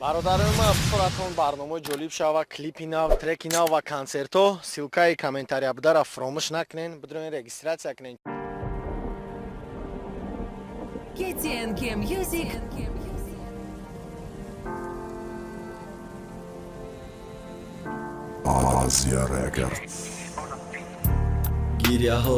Бародароима фуратон барномаи ҷолиб шава клипи нав, треки нав ва консертҳо силкаи комментария будара фаромӯш накунед, бидроин регистратсия кунед. KTNK Music. Азия Рекордс. гиряҳо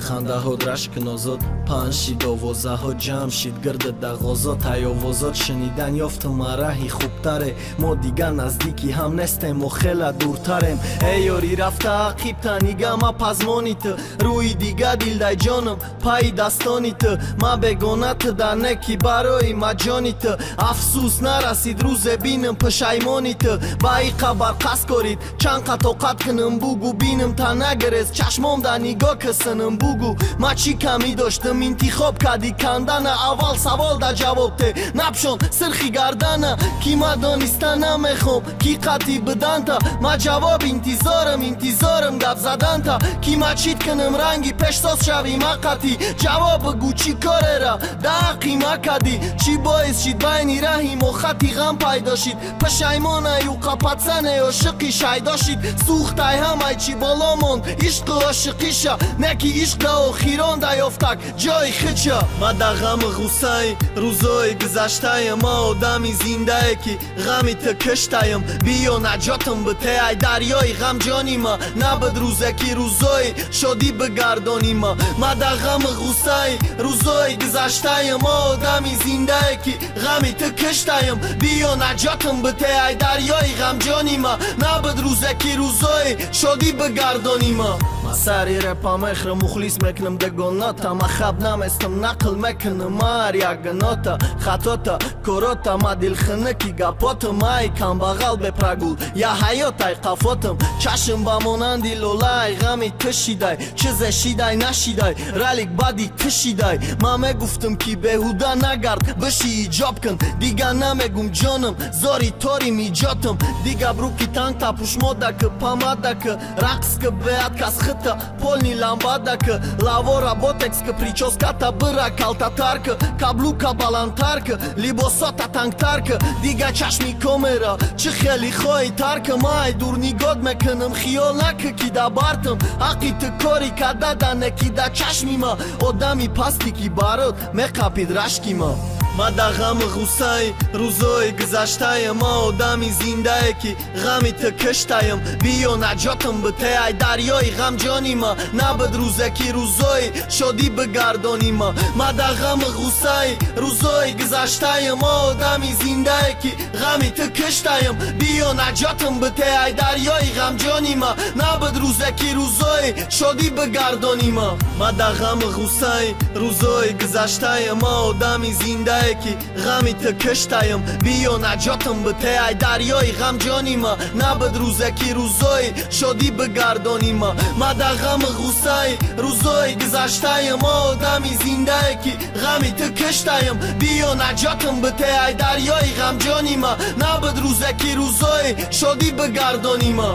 хандаҳо рашк нозод паншид овозаҳо ҷамшид гирди дағозот ҳайовозот шунидан ёфтум раҳи хубтаре мо дигар наздики ҳам нестему хела дуртарем эй ёри рафта ақибта нигама пазмони ту рӯи дига дилдай ҷоным пайидастони ту ма бегонату дар неки барои маҷони ту афсӯс нарасид рӯзе биним пушаймони ту ба иқа барқас корид чанд қатоқат куним бугу биним та нагирез чашмом дар нигоҳ кисиним бугу ма чӣ камӣ доштам интихоб кардӣ кандана аввал савол дар ҷавоб те напшон сирхи гардана ки ма дониста намехом ки қатъи биданта ма ҷавоб интизорам гап заданта ки ма чит кунам ранги пешсоз шави ма қатъи ҷавоб бигӯ чӣ корера да ҳаққи ма кардӣ чӣ боис шид байни раҳи мо хати ғам пайдо шид пашаймонаю қапатсане ошиқи шайдо шид сӯхтай ҳамай чӣ боло монд ишқу ошиқиша неки ишқда охирон да ёфтак ҷои хича ма дар ғаму ғусаи рӯзои гузаштаям ма одами зиндае ки ғами ту киштаям биё наҷотам бите ай дарёи ғамҷони ма набуд рӯзе ки рӯзои шодӣ бигардони ма ма дар ғаму ғусаи рӯзои гузаштаям ма одами зиндае ки ғами ту киштаям биё наҷотам бите ай дарёи ғамҷони ма набуд рӯзе ки рӯзои шодӣ бигардони ма ма сари репа мехра мухлис мекунам дегоната ма хаб наместам нақл мекунам ар як гунота хатота корота ма дилхинаки гапота май камбағал бепрагул я ҳаётай қафотам чашм ба монанди лолаи ғами тишидай чизе шидай нашидай ралик бади тишидай ма мегуфтам ки беҳуда нагард биши иҷоб кун дига намегум ҷонам зори тори миҷотам дига бруки танта пушмодаки памадаки рақски беаткас хита полни ламбадаки лавора ботекски прическата бира калтатарки каблука баландтарки либосота тангтарки дига чашми камера чӣ хели хоҳӣ тарки май дур нигот мекунам хиёл наки ки да бартам ҳаққи ту кори кардада неки да чашми ма одами пасти ки барот меқапид рашки ма ма дар ғаму ғусаи рӯзои гузаштаям ма одами зиндае ки ғами ту киштаям биё наҷотам бите ай дарёи ғамҷони ма набуд рӯзе ки рӯзои шодӣ бигардони ма ма дар ғаму ғусаи рӯзои гузаштаям ма одами зиндае ки ғами ту киштаям биё наҷотам бите ай дарёи ғамҷони ма набуд рӯзе ки рӯзои шодӣ бигардони ма ма дар ғаму ғусаи рӯзои гузаштаям ма одами зиндае ки ғами ту киштаям биё наҷотам бите ай дарёи ғамҷони ма набуд рӯзе ки рӯзои шодӣ бигардони ма ма дар ғаму ғусаи рӯзои гузаштаям ма одами зиндае ки ғами ту киштаям биё наҷотам бите ай дарёи ғамҷони ма набуд рӯзе ки рӯзои шодӣ бигардони ма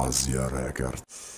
Азия Рекордс.